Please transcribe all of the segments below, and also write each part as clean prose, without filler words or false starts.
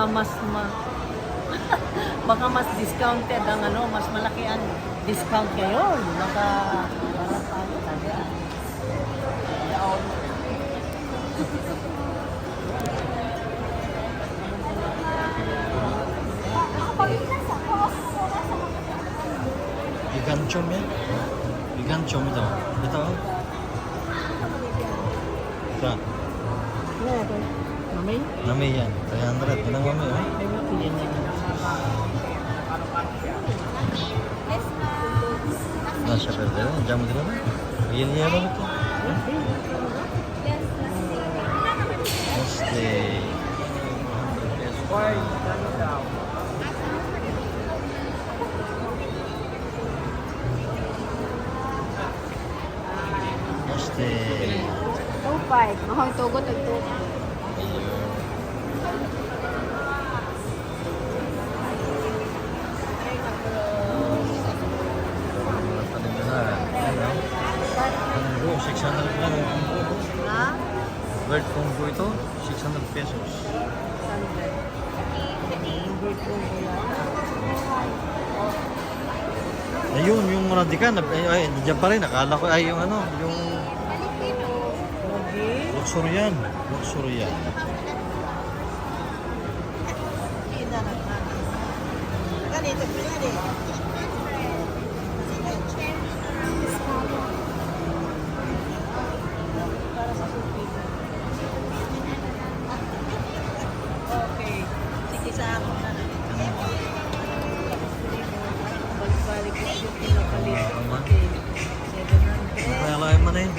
mas baka mas discounted ang ano, mas malaki ang discount ngayon. Baka para tayo sabi. Ikan chom ya? Ikan chom itu. Ito. Ito. Mami? Nami yan. 300. Yan ang mami. Oh. Ay, mapilin niya. Nasa pwede. Diyan mo dito na. Ayan niya ba ito? Stay. Stay. 2.5. Mahal tugot at 2. Combo, 600 lang ang combo. Ha? Bird combo ito, 600 pesos. Ayun, yung radikan, ay, nandiyan pa rin, akala ko, ay, yung ano, yung luxurian. Luxurian. Ganito pinili. Okay. Sige sa akin na. Balik-balik ko yung pinapalit. Okay. 700. Kaya lang mo na yun.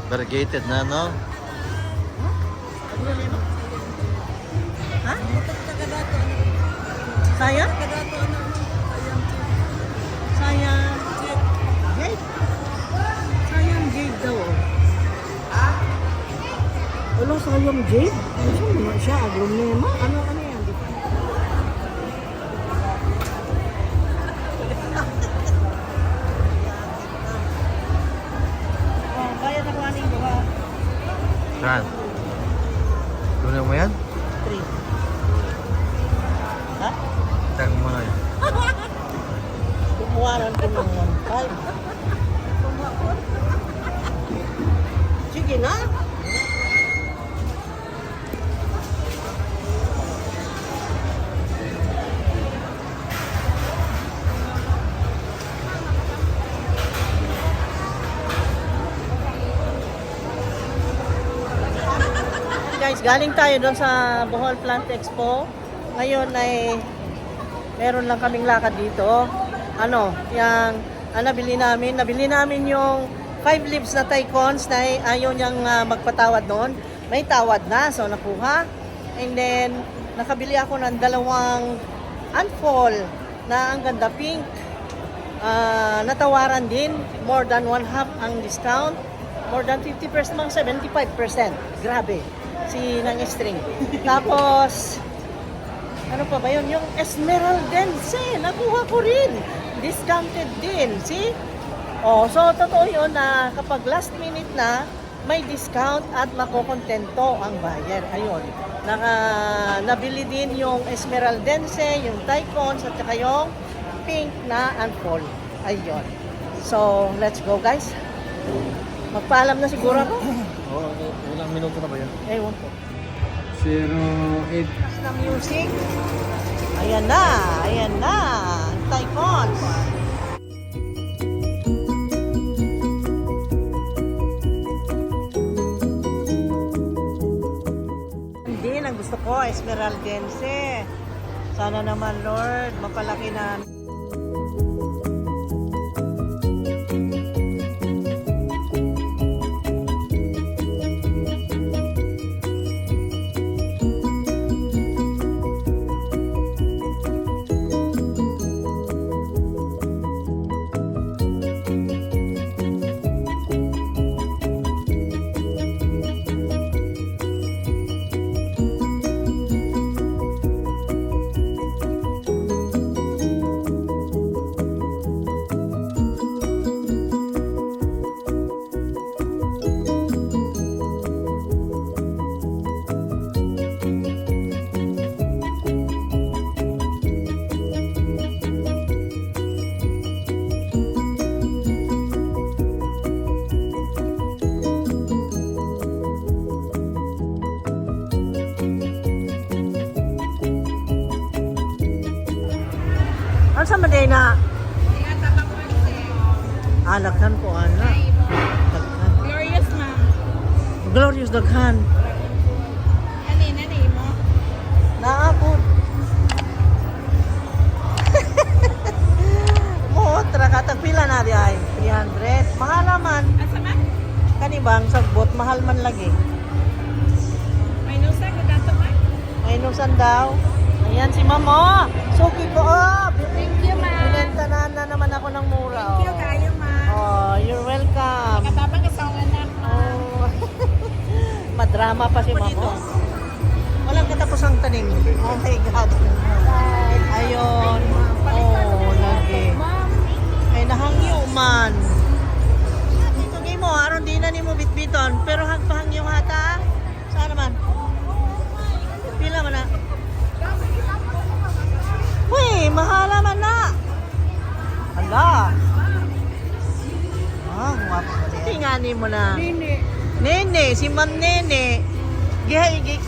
Variegated na, no? Ha? Sayang? Sayang. Jade. Sayang jade daw. Wala sayang jade? Ano naman siya? Aglumema? Ano yan? Di ba? Oh, bayad ako aning buha. Saan? Tunan mo yan? 3. Ha? Tang mo na yan. Kumuhanan ko ng 1.5. Sige na. Guys, galing tayo doon sa Bohol Plant Expo. Ngayon ay meron lang kaming lakad dito. Ano, yung nabili namin yung 5 leaves na taikons na ayaw niyang magpatawad noon. May tawad na, so nakuha. And then, nakabili ako ng 2 unfall na ang ganda pink. Natawaran din, more than 1/2 ang discount. More than 50%, mga 75%. Grabe. Si ng string. Tapos, ano pa ba yun? Yung Esmeraldense, nakuha ko rin. Discounted din. See? Oh, so, totoo yun na kapag last minute na, may discount at makokontento ang buyer. Ayun. Nabili din yung Esmeraldense, yung Taikons, at saka yung pink na unfold. Ayun. So, let's go guys. Magpaalam na siguro ako. Oo, ilang minuto na ba yan? Ewan ko. 08. Tapos na music. Ayan na. Ayan na. Taikons. Hindi, ang gusto ko, Esmeraldense. Sana naman, Lord, mapalaki na. Ano sa maday na? Alakhan ko, ana. Daghan. Glorious, ma'am. Glorious daghan. Nani mo? Naapod. Motra ka, tagpila na di ay. 300. Mahal naman. Asa man? Kanibang sagbot, mahal man lagi. May nusa ko dato man? May inusan daw. Ayan si Mamo. Suki ko, oh. Thank you, ma'am. Pinentanan na naman ako ng mura. Thank you kayo, ma'am. Oh, you're welcome. Katabang isang anak, ma'am. Oh. Madrama pa si Mamo. Walang katapusang tanim. Oh my God. Ayun. Oh, lagi. Ay, nahangyo man. Ito mo, aron di na ni mo bitbiton. Pero hagpahangyo hata. Saan naman? Pila man na. Uy, mahala man na. Hala. Guwapo na yan. Tingani mo na. Nene, si Ma'am Nene.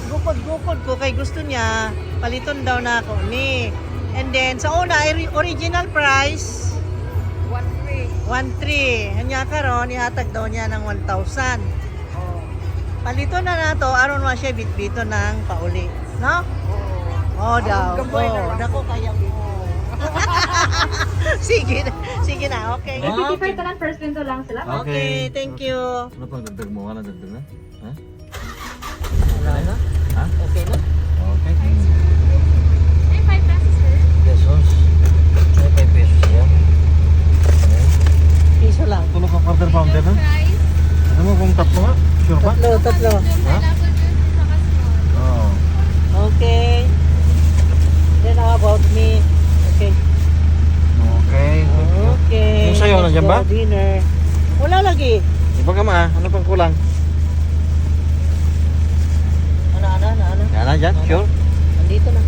Gukod-gukod ko kay gusto niya. Paliton daw na ako ni. And then, sa una, original price, 1,300. Hanya karon ihatag daw niya ng 1,000. Palito na na to, aron mo siya bitbito ng pauli. No? Oh, daw. Oh, dako kaya mo. Sige na, okay. Ah, 55 ka lang, first window lang sila. Okay, thank you. Ano pang dagdag mo? Wala dagdag na? Ha? Wala na? Ha? Okay na? Okay. Ay, 5 pesos, sir. Pesos. Ay, 5 pesos yan. Okay. Piso lang. Tulog ka quarter pounder na? Price. Ano mo kung tatlo nga? Sure ba? Tatlo. Ha? Double juice, saka small. Oo. Okay. Then how about me? Okay. Okay. Okay. Yung sayo, let's nandiyan go ba? Dinner. Wala lagi. Iba ka ma, ano pang kulang? Ano? Yan na dyan, sure? Nandito na.